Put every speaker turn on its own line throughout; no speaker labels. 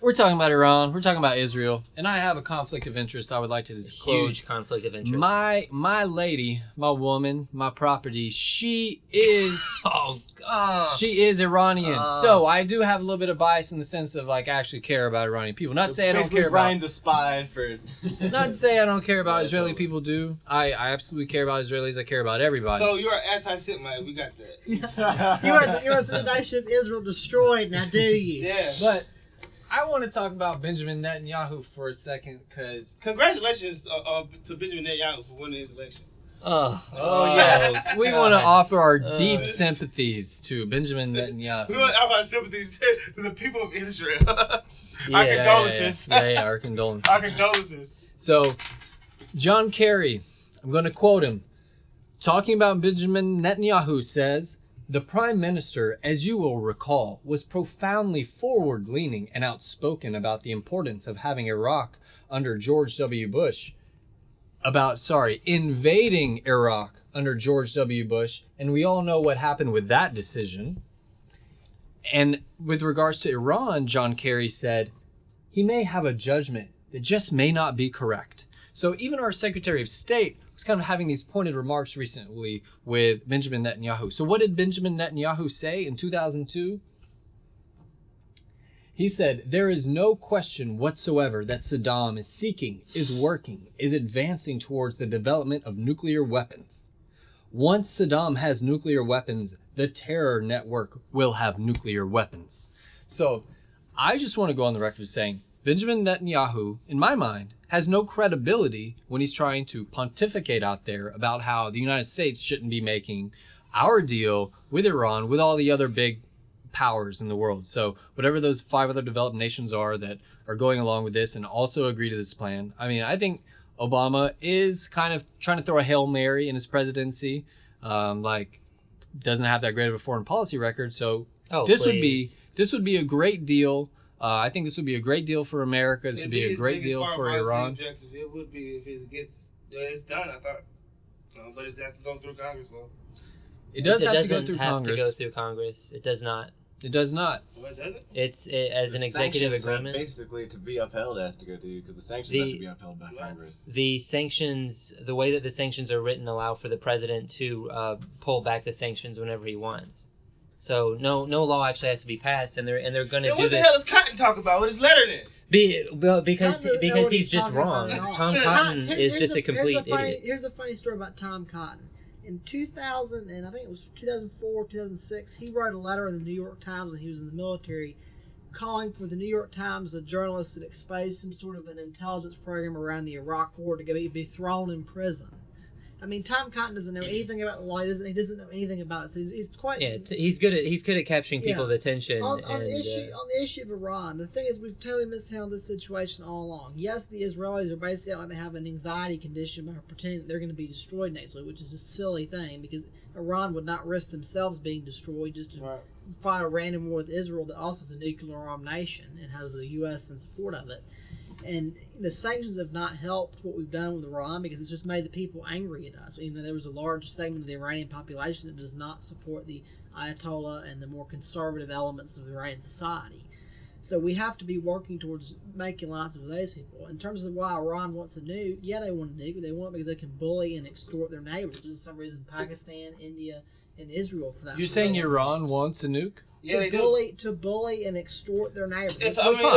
We're talking about Iran. We're talking about Israel. And I have a conflict of interest I would like to disclose.
Huge conflict of interest.
My lady, my woman, my property, she is...
oh, God.
She is Iranian. So I do have a little bit of bias in the sense of, like, I actually care about Iranian people. Not to say I don't care about...
Ryan's a spy for...
Not to say I don't care about Israeli people do. I absolutely care about Israelis. I care about everybody.
So you're an anti-Semite. We got that.
You want to see the nation of Israel destroyed, now do you?
Yeah.
But I want to talk about Benjamin Netanyahu for a second, because...
Congratulations to Benjamin Netanyahu for winning his election.
Oh yes. We want to offer our deep sympathies to Benjamin Netanyahu.
We want to offer our sympathies to the people of Israel. Our condolences.
Yeah, our condolences.
Our condolences.
So, John Kerry, I'm going to quote him. Talking about Benjamin Netanyahu says, "The Prime Minister, as you will recall, was profoundly forward-leaning and outspoken about the importance of having Iraq under George W. Bush. Invading Iraq under George W. Bush, and we all know what happened with that decision. And with regards to Iran, John Kerry said, he may have a judgment that just may not be correct." So even our Secretary of State was kind of having these pointed remarks recently with Benjamin Netanyahu. So what did Benjamin Netanyahu say in 2002? He said, "There is no question whatsoever that Saddam is seeking, is working, is advancing towards the development of nuclear weapons. Once Saddam has nuclear weapons, the terror network will have nuclear weapons." So I just want to go on the record saying Benjamin Netanyahu, in my mind, has no credibility when he's trying to pontificate out there about how the United States shouldn't be making our deal with Iran with all the other big powers in the world. So whatever those 5 other developed nations are that are going along with this and also agree to this plan. I mean, I think Obama is kind of trying to throw a Hail Mary in his presidency. Doesn't have that great of a foreign policy record. So this would be a great deal. I think this would be a great deal for America. This would be a great deal for Iran.
It would be if it's done, I thought. But it has to go through Congress, though.
It does have to go through
Congress.
Congress.
To go through Congress. It does not.
It does not.
What does it?
It's as an executive agreement.
Basically, to be upheld, it has to go through because the sanctions have to be upheld by Congress.
The sanctions, the way that the sanctions are written, allow for the president to pull back the sanctions whenever he wants. So no law actually has to be passed, and they're going to do this.
What the hell is Cotton talk about? What is letter then?
Because he's just wrong. Tom Cotton is just a complete idiot.
Here's a funny story about Tom Cotton. In 2000, and I think it was 2004, 2006, he wrote a letter in the New York Times when he was in the military calling for the New York Times, a journalist that exposed some sort of an intelligence program around the Iraq War, to be thrown in prison. I mean, Tom Cotton doesn't know anything about the law. He doesn't know anything about it. So he's quite...
Yeah, he's good at capturing people's attention.
On the issue of Iran, the thing is we've totally mishandled this situation all along. Yes, the Israelis are basically like they have an anxiety condition by pretending that they're going to be destroyed next week, which is a silly thing because Iran would not risk themselves being destroyed just to fight a random war with Israel that also is a nuclear-armed nation and has the U.S. in support of it. And the sanctions have not helped what we've done with Iran because it's just made the people angry at us. Even though there was a large segment of the Iranian population that does not support the Ayatollah and the more conservative elements of Iranian society. So we have to be working towards making alliances with those people. In terms of why Iran wants a nuke, yeah, they want a nuke, but they want it because they can bully and extort their neighbors. For some reason, Pakistan, India, and Israel for that.
You're saying Iran wants a nuke?
Yeah,
to bully and extort their neighbors.
I'm gonna before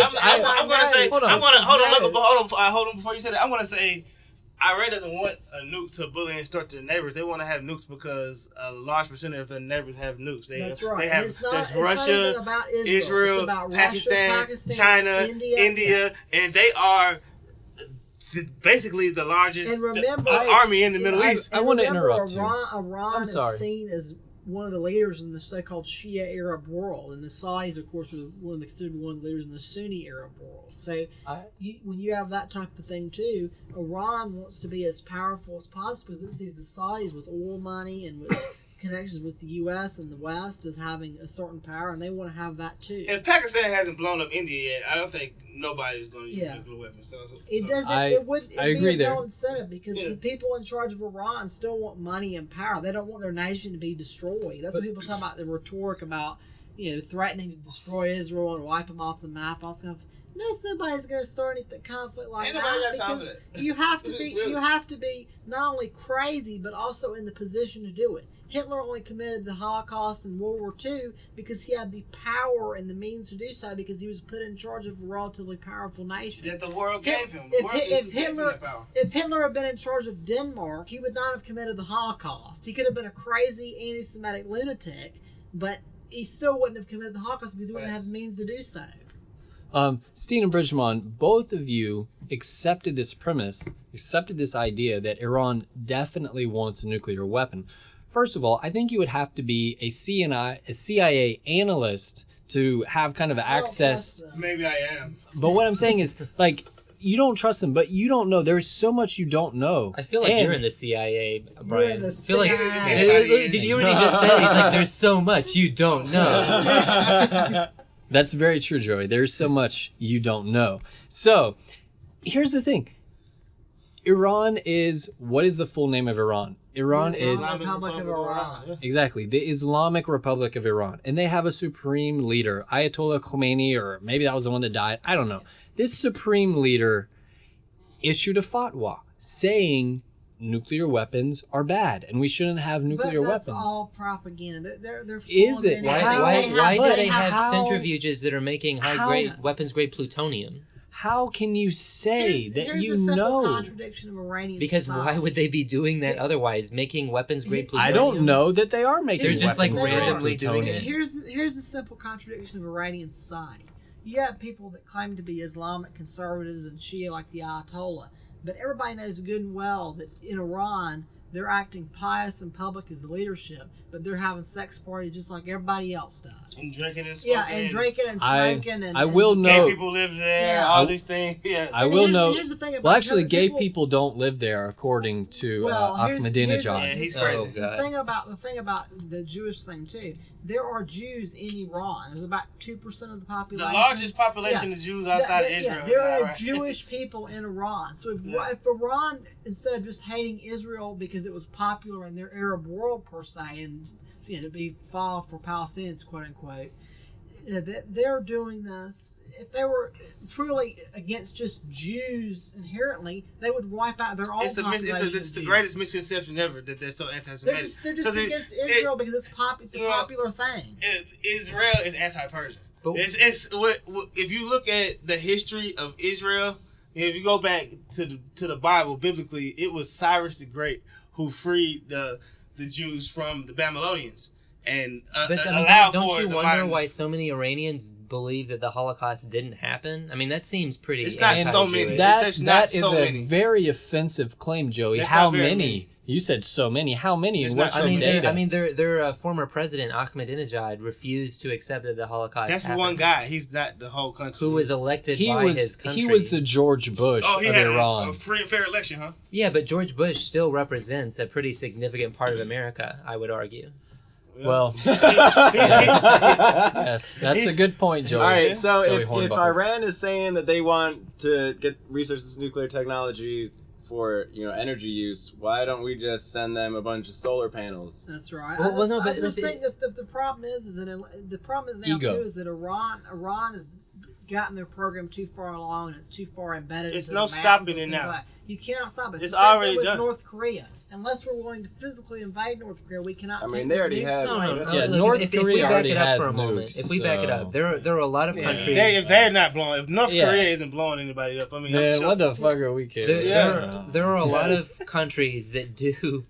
you say that. I'm gonna say Iran doesn't want a nuke to bully and extort their neighbors. They want to have nukes because a large percentage of their neighbors have nukes.
That's right.
There's Russia,
not about
Israel,
it's about
Pakistan,
China,
India, and they are basically the largest army in the Middle East.
I want to interrupt you.
Iran is seen as one of the leaders in the so-called Shia Arab world, and the Saudis, of course, are considered one of the leaders in the Sunni Arab world. So, when you have that type of thing too, Iran wants to be as powerful as possible because it sees the Saudis with oil money and with connections with the U.S. and the West as having a certain power, and they want to have that too.
If Pakistan hasn't blown up India yet, I don't think nobody's going to use nuclear weapons.
It would
agree
be a no incentive because the people in charge of Iran still want money and power. They don't want their nation to be destroyed. That's what people talk about the rhetoric about, threatening to destroy Israel and wipe them off the map. All stuff. Nobody's going to start any conflict like
Ain't nobody
that
got time for
because
that.
you have to
This
be
is really-
you have to be not only crazy but also in the position to do it. Hitler only committed the Holocaust in World War II because he had the power and the means to do so because he was put in charge of a relatively powerful nation.
That the world gave him.
If Hitler had been in charge of Denmark, he would not have committed the Holocaust. He could have been a crazy anti-Semitic lunatic, but he still wouldn't have committed the Holocaust because he wouldn't have the means to do so.
Steen and Bridgemont, both of you accepted this premise, accepted this idea that Iran definitely wants a nuclear weapon. First of all, I think you would have to be a CIA analyst to have kind of access.
Maybe I am.
But what I'm saying is, like, you don't trust them, but you don't know. There's so much you don't know.
I feel like you're in the CIA, Brian.
in the
I feel like,
CIA.
did you hear what he just said? He's like, there's so much you don't know.
That's very true, Joey. There's so much you don't know. So, here's the thing. Iran is, what is the full name of Iran? Iran
The
is
Islamic Republic of Iran.
exactly the Islamic Republic of Iran, and they have a supreme leader, Ayatollah Khomeini, or maybe that was the one that died. I don't know. This supreme leader issued a fatwa saying nuclear weapons are bad and we shouldn't have nuclear
But that's
weapons.
all propaganda. They're
Is
full of
it?
it.
Why do they have
how-
centrifuges that are making weapons-grade plutonium?
How can you say that
here's
you
a simple
know?
contradiction of Iranian
Because
society.
why would they be doing that otherwise? Making weapons-grade
I
plutonium?
don't know that they are making.
They're just, like,
weapons-grade
randomly doing
plutonium.
it.
Here's the simple contradiction of Iranian society. You have people that claim to be Islamic conservatives and Shia like the Ayatollah, but everybody knows good and well that in Iran they're acting pious in public as leadership, but they're having sex parties just like everybody else does.
And drinking and smoking.
Yeah, and drinking and smoking.
I will
Gay
know.
people live there.
Yeah.
All these things. Yeah.
I
And
will
here's-
know.
here's the thing about
Well, actually, gay
people-
people don't live there, according to
Well, here's
Ahmadinejad.
Yeah, he's
Oh,
crazy.
God.
The thing about the Jewish thing too, there are Jews in Iran. There's about 2% of the
The
population.
largest population is Jews outside of Israel.
There are
Right.
Jewish people in Iran. So
Yeah.
if Iran, instead of just hating Israel because it was popular in their Arab world per se, and to be fall for Palestinians, quote unquote, that they're doing this. If they were truly against just Jews inherently, they would wipe out their own population.
It's the greatest misconception ever that they're so
They're
anti-Semitic.
just
Because
against Israel because it's a popular thing.
Israel is anti-Persian.
But-
If you look at the history of Israel, if you go back to the Bible, biblically, it was Cyrus the Great who freed the Jews from the Babylonians and
But
allowed
don't
for
you
the
wonder
modern-
why so many Iranians believe that the Holocaust didn't happen? I mean, that seems pretty.
It's not so many.
anti-Jewish.
There's not
That is
so
a
many.
very offensive claim, Joey.
There's
How
not very
many?
many.
You said so many. How many?
There's
And
not
what's
so
the
many.
data?
Their former president Ahmadinejad refused to accept that the Holocaust.
That's
happened,
one guy. He's not the whole country.
who was elected
he
by
was
his country.
he was the George Bush
Oh, he
of
had
Iran.
a free and fair election, huh?
Yeah, but George Bush still represents a pretty significant part of America, I would argue.
Well,
He's-
yes, that's a good point, Joey.
All right, so
Joey
if
Hornbuckle.
Iran is saying that they want to get research this nuclear technology for energy use, why don't we just send them a bunch of solar panels?
That's right.
Well,
I
but
just
if
think that the problem is that the problem is now
Ego.
too is that Iran has gotten their program too far along and it's too far embedded.
It's
into
no
the
stopping
mountains
it
and things
now.
like that. You cannot stop it.
It's
the same thing
already
with
done.
North Korea. Unless we're willing to physically invade North Korea, we cannot.
I mean,
take
they
their
already
nukes
have-
away
No,
from
Yeah,
them.
look,
North
if
Korea
we back
already
it up
has
for a moment,
nukes,
if we back it up,
so-
there are a lot of countries.
If they're not blowing, if North
Yeah.
Korea isn't blowing anybody up, I mean, I'm
Man,
sure.
what the fuck are we kidding?
There are a lot of countries that do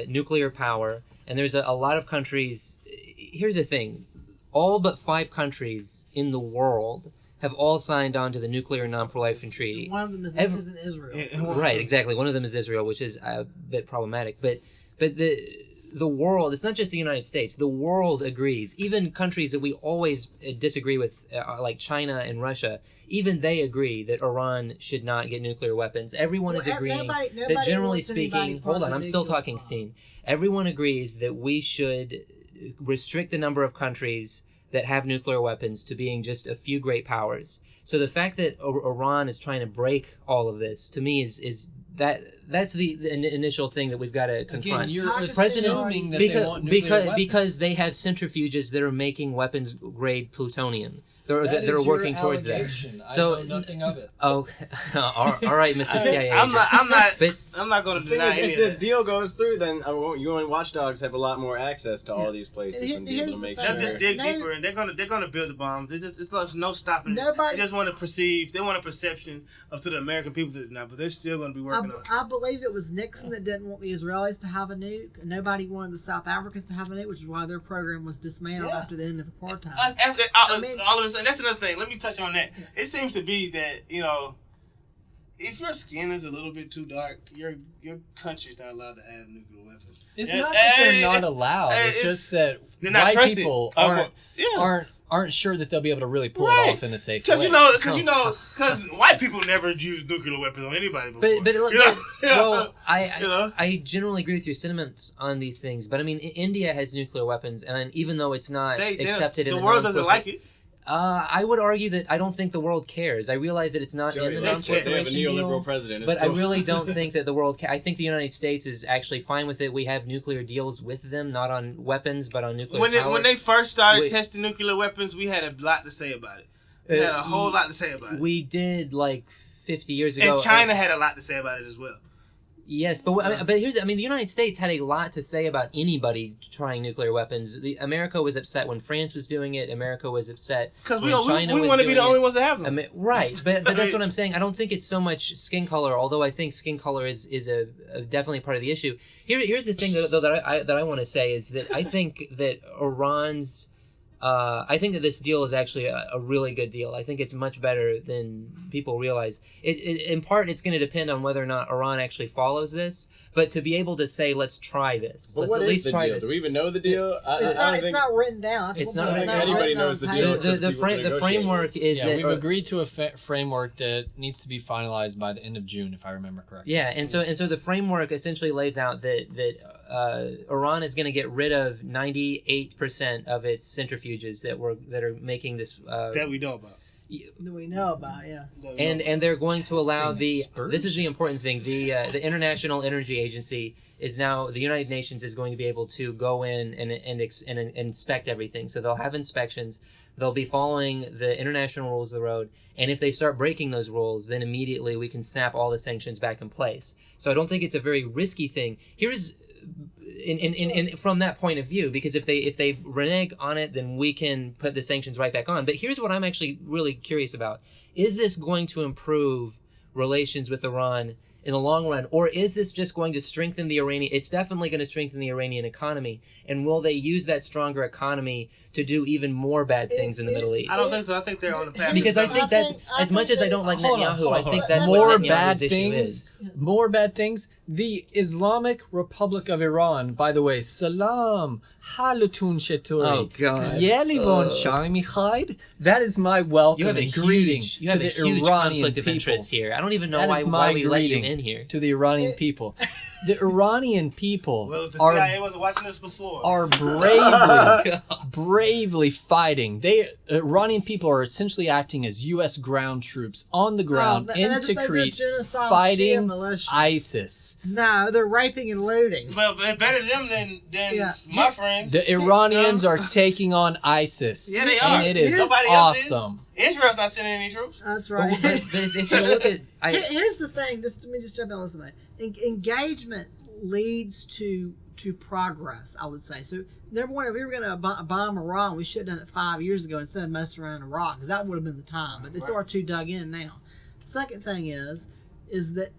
nuclear power, and there's a lot of countries. Here's the thing: all but 5 countries in the world have all signed on to the Nuclear Non-Proliferation Treaty.
One of them is in Israel.
Right, exactly. One of them is Israel, which is a bit problematic. But the world, it's not just the United States, the world agrees. Even countries that we always disagree with, like China and Russia, even they agree that Iran should not get nuclear weapons. Everyone is agreeing
nobody
that generally
wants anybody
speaking,
part
hold
of
on,
the
I'm still
nuclear
talking,
bomb.
Steen. Everyone agrees that we should restrict the number of countries that have nuclear weapons to being just a few great powers. So the fact that Iran is trying to break all of this, to me, is that's the initial thing that we've got to confront.
Again, you're
How
assuming that they want nuclear weapons.
because they have centrifuges that are making weapons grade plutonium.
That
that are
is
working
your
towards that.
allegation.
So-
I know nothing of it.
Oh, all right, Mr. CIA.
I'm not going
The
to
thing
deny
is,
any
if
of
this
that.
deal goes through, then UN watchdogs have a lot more access to all these places
And
and be able
here's
to
the
make
thing.
They'll
sure.
just dig
No.
deeper, and they're gonna build the bombs. There's no stopping it.
Nobody-
They just want to perceive. They want a perception of to the American people that now, but they're still going to be working on it.
I believe it was Nixon that didn't want the Israelis to have a nuke. Nobody wanted the South Africans to have a nuke, which is why their program was dismantled after the end of apartheid.
All of a sudden, that's another thing. Let me touch on that. It seems to be that if your skin is a little bit too dark, your country's not allowed to have nuclear weapons.
It's not that they're not allowed. It's just that
they're not
white
trusted.
people aren't sure that they'll be able to really pull
Right.
it off in a safe
Because
way.
because white people never use nuclear weapons on anybody before.
But look,
You know?
well,
You know?
I generally agree with your sentiments on these things, but I mean, India has nuclear weapons, and even though it's not accepted in
the
the
world doesn't like it.
I would argue that I don't think the world cares. I realize that it's not
Joey,
in the
they have a
non-proliferation
neoliberal
deal,
president.
but
It's
I
cool.
really don't think that the world. I think the United States is actually fine with it. We have nuclear deals with them, not on weapons, but on nuclear power.
When they first started
Wait.
testing nuclear weapons, we had a lot to say about it. We had a whole lot to say about it.
We did like 50 years ago.
And China had a lot to say about it as well.
Yes, but the United States had a lot to say about anybody trying nuclear weapons. America was upset when France was doing it. America was upset
Because
when
we
China was
want to be
doing
the only
it.
ones that have them.
Right, but that's what I'm saying. I don't think it's so much skin color, although I think skin color is a definitely part of the issue. Here's the thing though that I want to say is that I think that Iran's I think that this deal is actually a really good deal. I think it's much better than people realize. In part, it's going to depend on whether or not Iran actually follows this. But to be able to say, let's try this.
But
Let's
what
at
is
least
the
try
deal?
this.
Do we even know the deal?
It's not written down. That's
It's
what
not
I'm saying.
written down.
Anybody
written
knows the
on
deal.
paper.
The framework is
Yeah,
that
we've agreed to a framework that needs to be finalized by the end of June, if I remember correctly.
Yeah, and so the framework essentially lays out that Iran is going to get rid of 98% of its centrifuges that are making this
That we know about.
That we know about, yeah.
and they're going to allow
Interesting
this is the important thing, the International Energy Agency is now, the United Nations is going to be able to go in and inspect everything. So they'll have inspections, they'll be following the international rules of the road, and if they start breaking those rules, then immediately we can snap all the sanctions back in place. So I don't think it's a very risky thing. Here's in from that point of view, because if they renege on it, then we can put the sanctions right back on. But here's what I'm actually really curious about: is this going to improve relations with Iran in the long run, or is this just going to strengthen the Iranian? It's definitely going to strengthen the Iranian economy, and will they use that stronger economy to do even more bad things in the Middle East?
I don't think so. I think they're on the path.
Because I think that's,
I
as much
think
as I
they-
don't like
Hold on,
Netanyahu,
hold on,
I
hold
think
on.
that's
more
what
bad
Netanyahu's issue
things.
is.
More bad things. The Islamic Republic of Iran, by the way, salam, halatun sheturi.
Oh, God.
Yelivon shai michaid. That is my welcome
You have a
and greeting
huge,
to the
huge
Iranian
conflict of
people.
interest here. I don't even know
That
why
is my
we let you
greeting
in here.
to the Iranian people. The Iranian people
Well, if the
are
CIA wasn't watching this before.
are bravely fighting. Iranian people are essentially acting as U.S. ground troops on the ground in
those are
Tikrit,
genocidal Shia
fighting
militias.
ISIS.
No, they're raping and looting.
But better them than
Yeah.
my friends.
The Iranians are taking on ISIS.
Yeah, they
And
are.
it is
Somebody else is.
awesome.
Israel's not sending any troops.
That's
But,
right.
but if you look at,
Here's the thing. Let me just jump in on this thing. Engagement leads to progress, I would say. So, number one, if we were going to bomb Iran, we should have done it 5 years ago instead of messing around Iraq, because that would have been the time. But it's R2 dug in now. Second thing is that,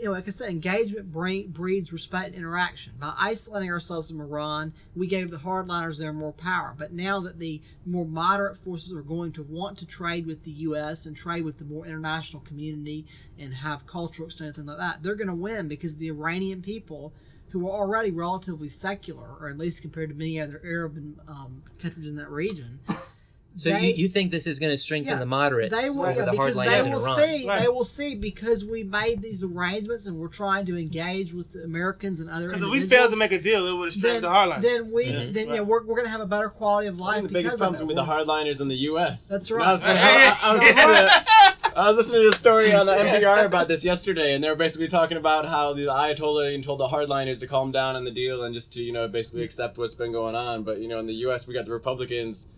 like I said, engagement breeds respect and interaction. By isolating ourselves from Iran, we gave the hardliners there more power. But now that the more moderate forces are going to want to trade with the U.S. and trade with the more international community and have cultural exchange and like that, they're going to win, because the Iranian people, who are already relatively secular, or at least compared to many other Arab countries in that region.
so you think this is going to strengthen the moderates
They will,
over the
because
hardliners
they
in
will
Iran?
see.
Right.
They will see, because we made these arrangements and we're trying to engage with the Americans and other.
Because if we
individuals,
failed to make a deal, it would have strengthened the hardline.
Then
Right.
we're going to have a better quality of
I
life.
think the biggest
because
problem's
of
gonna be the hardliners in the U.S.
That's
And
right.
I was listening to a story on the NPR about this yesterday, and they were basically talking about how the Ayatollah told the hardliners to calm down on the deal and just to basically accept what's been going on. But in the U.S. we got the Republicans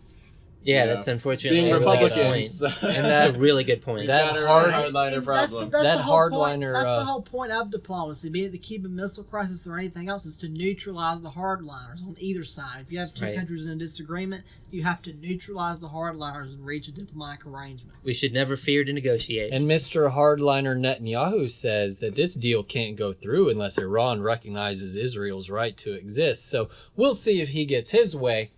Yeah,
you know,
that's unfortunately
being
a really good
Republicans.
point.
And
That's a really good point.
that
Got a
hard-
hardliner
And
problem.
That
the whole point.
hardliner,
That's the whole point of diplomacy, be it the Cuban Missile Crisis or anything else, is to neutralize the hardliners on either side. If you have two
Right.
countries in disagreement, you have to neutralize the hardliners and reach a diplomatic arrangement.
We should never fear to negotiate.
And Mr. Hardliner Netanyahu says that this deal can't go through unless Iran recognizes Israel's right to exist. So we'll see if he gets his way.